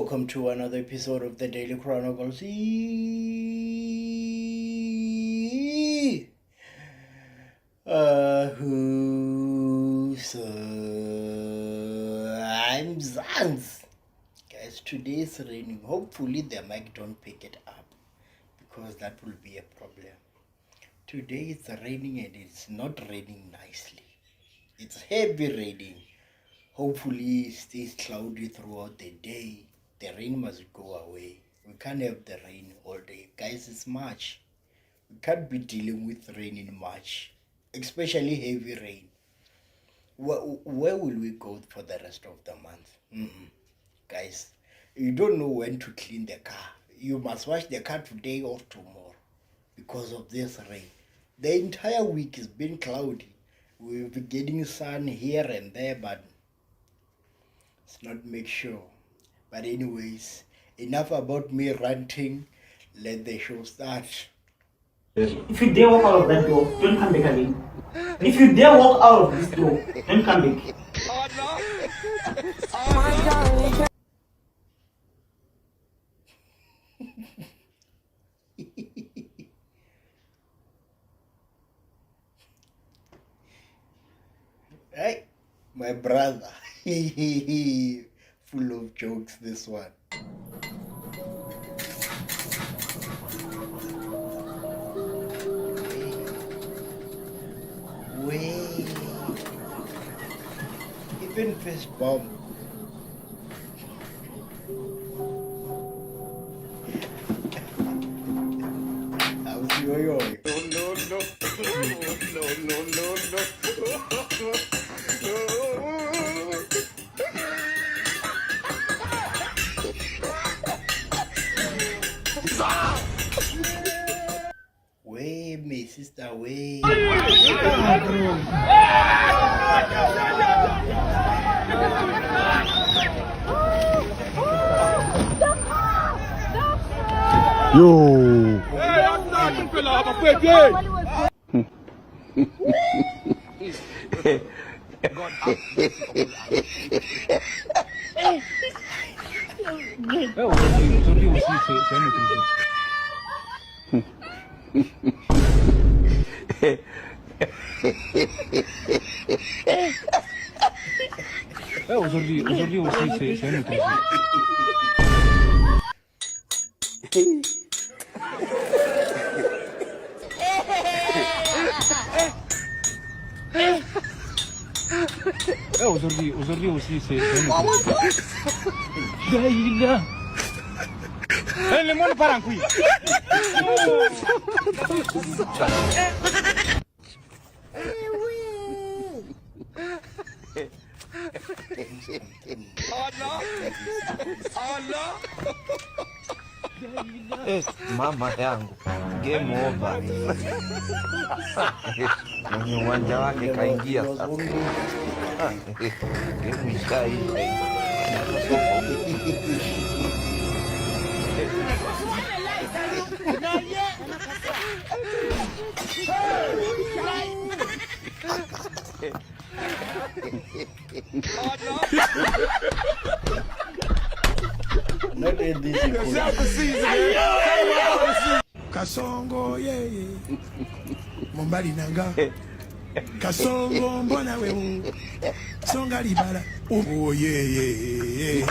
welcome to another episode of the Daily Chronicles. I'm Mzansi. Guys, today is raining. Hopefully the mic don't pick it up, because that will be a problem. Today it's raining and it's not raining nicely. It's heavy raining. Hopefully it stays cloudy throughout the day. The rain must go away. We can't have the rain all day. Guys, it's March. We can't be dealing with rain in March, especially heavy rain. Where will we go for the rest of the month? Guys, you don't know when to clean the car. You must wash the car today or tomorrow because of this rain. The entire week has been cloudy. We'll be getting sun here and there, but it's not make sure. But anyways, enough about me ranting. Let the show start. If you dare walk out of that door, don't come back again. If you dare walk out of this door, don't come back. Oh no! Oh no! Hey, my brother. Full of jokes, this one. Wait. Even fist bump. How's your yo? No. Way, my sister, way. Yo. Aujourd'hui aussi, c'est un autre. Aujourd'hui aussi, c'est un autre. Daïla. Le monde part en couille. Oh no! Oh no! Mama yangu, game over. Mwenye uwanja wake kaingia sasa. Game ishaisha. Not in this. Kasongo Mombali nanga Kasongo mbona we Songa libala oh yeah.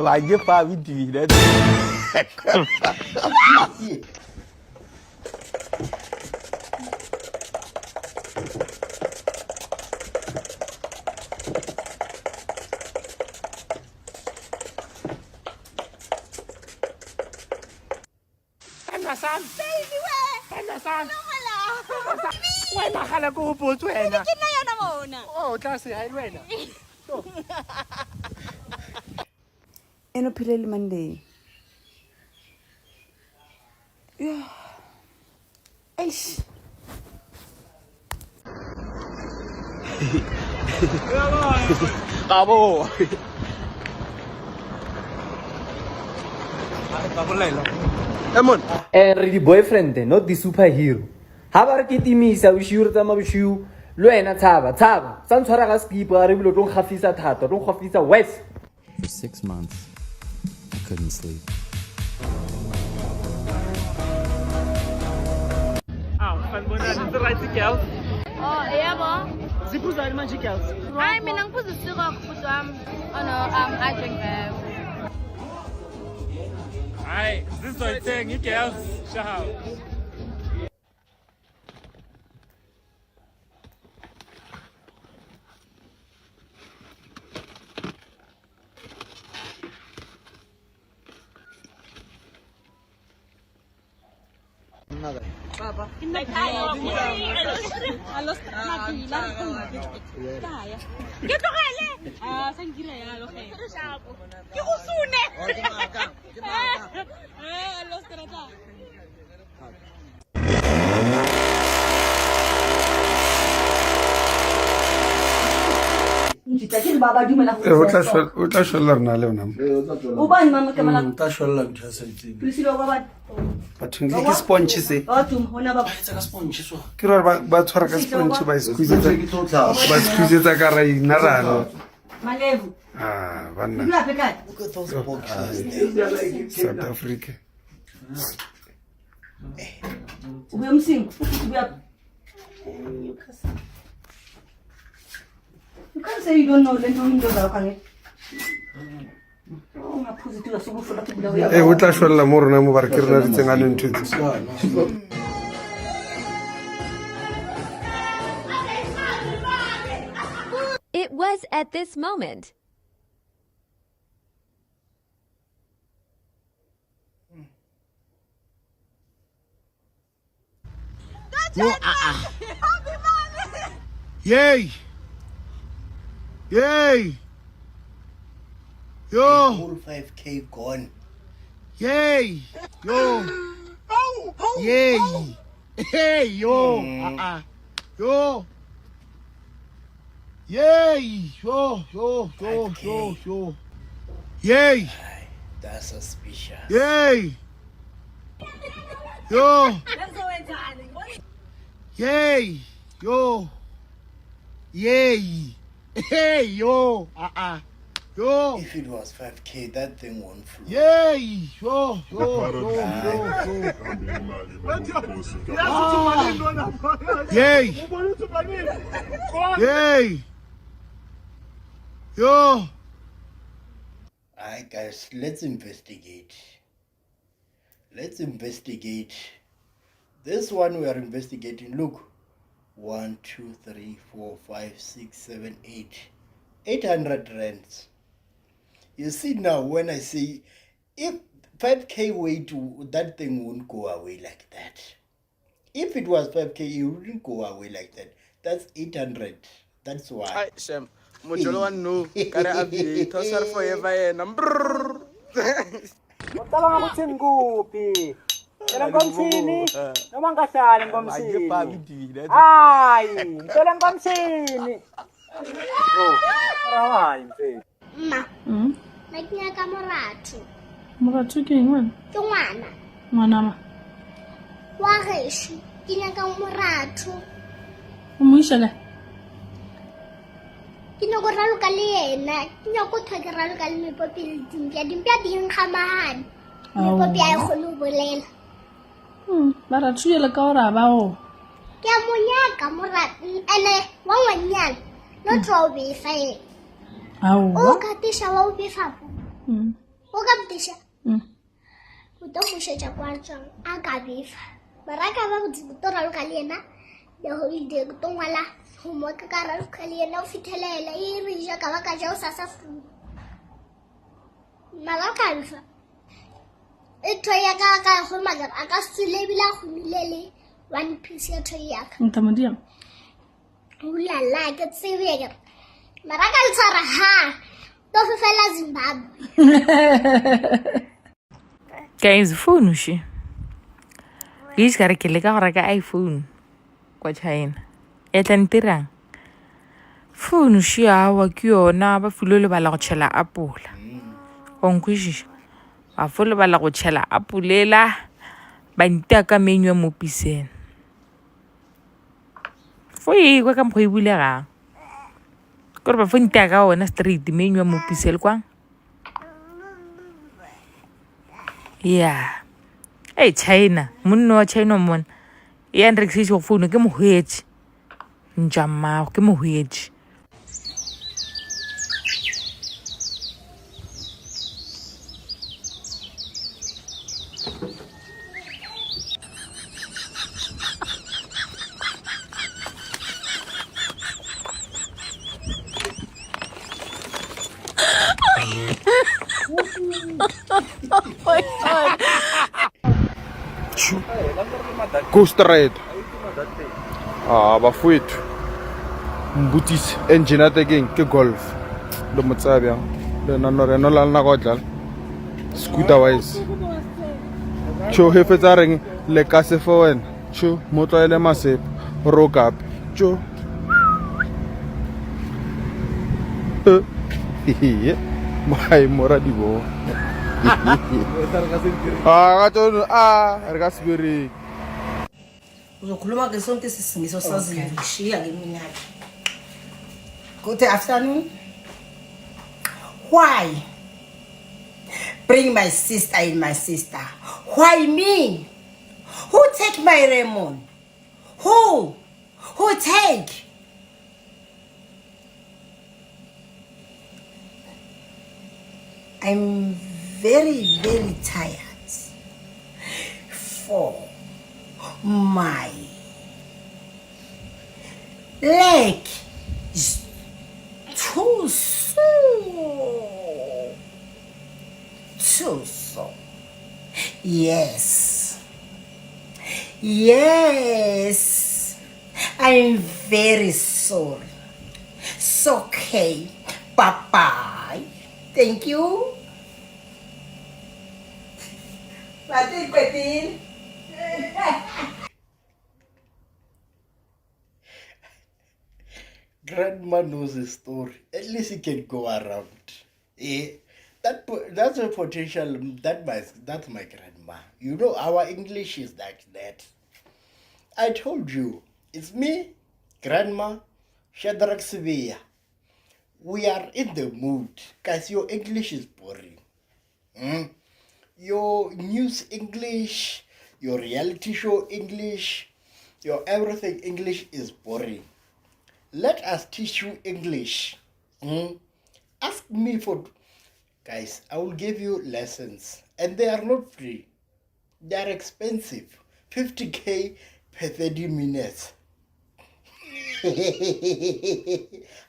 Why you probably do that? Wena khala ko upotse wena. Ke nna yona mona. Oh, tla se ha wena. Eno phile le Monday. Yeah. Eish. Bravo. Re di boyfriend, not the superhero. Ha ba re ke timisa o shiu re tsa mabushiu. Le wena tshaba, tshaba. Sa ntshwara ga skipa ga re bilo tlo gafisa thata, tlo gafisa west. For 6 months, I couldn't sleep. Oh, yebo. Ziphuza manje girls. Hayi mina ngiphuza isiko futhi wami. Oh no, I drink Hi, this is what saying, girls. Ciao. Ke tlogele. Sa nkira yalo ge. Ke go sune. Los trata. o tla shwella rena le ona bathong ke sponge se ke re ba tshwara ka sponge ba squeezetsa ka raina rano banna Look at those boxes. South Africa You can't say you don't know then don't know that can o tla shwella mo rona mo ba re ke rena di tsengane ntho tse It was at this moment. Yay! Yay! Yo! Whole 5K gone. Yay! Yo! Yay! Hey! Yo! Yo! Yay! Yo! Yo! Yo! Yo! Yo! Yay! That's suspicious. Yay! Yo! Yay! Yo! Yay! Hey! Yo! Yo! If it was 5K, that thing won't flow. Yay! Yo! Yo! Yo! Yay! Yay! Yo! Alright guys, let's investigate. Let's investigate. This one we are investigating. Look. 1, 2, 3, 4, 5, 6, 7, 8. 800 rands. You see now when I say if 5K weight, that thing won't go away like that. If it was 5K, it wouldn't go away like that. That's 800. That's why. Hi, Shem. Mojolo one no. Kare update. Tosar forever and Utala ngakuthini kuphi? Ngicela ngomthini noma ngahlali ngomthini. Hayi, ngicela ngomthini. Hayi mfethu. Ma. Nake ka moratho. Moratho ke eng wena? Ke ngwana. Ngwana ma. Wa gesho. Ke nyaka moratho. O mo ishele. Ke nyaka go raloka le yena. Ke nyaka go thoke raloka le mepopi le dimpya. Dimpya di nkgamahane. Mepopi a e kgone go bolela. Ba ra thuyele ka ora ba o. Ke a mo nyaka moratho. And one yan, not all be fine. Oh, Katisha will be fab. Oh, Katisha. We don't wish a quantum. I got beef. But I got the total Kalina. The whole day, don't wala. Who work a car of Kalina, Fitella, Irija Kavaka, Sassafru. Malakalfa. Etoyaka homaga akasulebila humilele one piece ya toyaka Ntamadia. Ula la get sevega Marakal Sara ha to fela Zimbabwe Guys, phone she. Guys, kare ke leka go reka iPhone kwa China. E tla ntirang. Phone she awa ke yona ba fulole ba la go tshela apple. Onkwishi. Ba fole ba la go tshela apulela ba ntia ka menyu mo piseng. Foi kwa ka mkhwe bule ga. Kore ba fo ntia ka ona street menyu mo pisel kwa. Yeah. Hey China, munno wa China mon. Ya nrekisi go phone ke mohwetsi. Njama ke mohwetsi. Go straight. Bafowethu mbutisi engine ya tekeng ke golf le motsaya bjang le nano reno la lena go dlala scooter wise tšho he fetsa reng le ka se fo wena tšho mo tlwaele masepe ro kape tšho mai moradi bo re ka se bereke uzokhuluma ke sonke isisingiso sazilishiya ngeminyaka. Good afternoon. Why bring my sister in my sister? Why me? Who take my Raymond? Who take? I'm very, very tired for my leg is too sore. Too sore. Yes. I'm very sorry. It's okay. Bye-bye. Thank you. Patin. Grandma knows the story. At least he can go around. That's a potential. That's my grandma. You know, our English is like that. I told you, it's me, Grandma, Shadrach Sevilla. We are in the mood, guys. Your English is boring. Your news English, your reality show English, your everything English is boring. Let us teach you English. Ask me for... Guys, I will give you lessons. And they are not free. They are expensive. 50K per 30 minutes.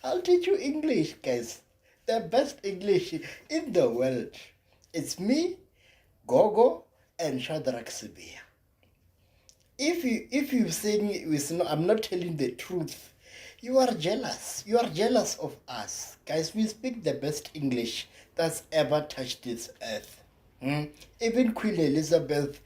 I'll teach you English, guys. The best English in the world. It's me, Gogo, and Shadrach Sevilla. If you say I'm not telling the truth, you are jealous. You are jealous of us. Guys, we speak the best English that's ever touched this earth. Even Queen Elizabeth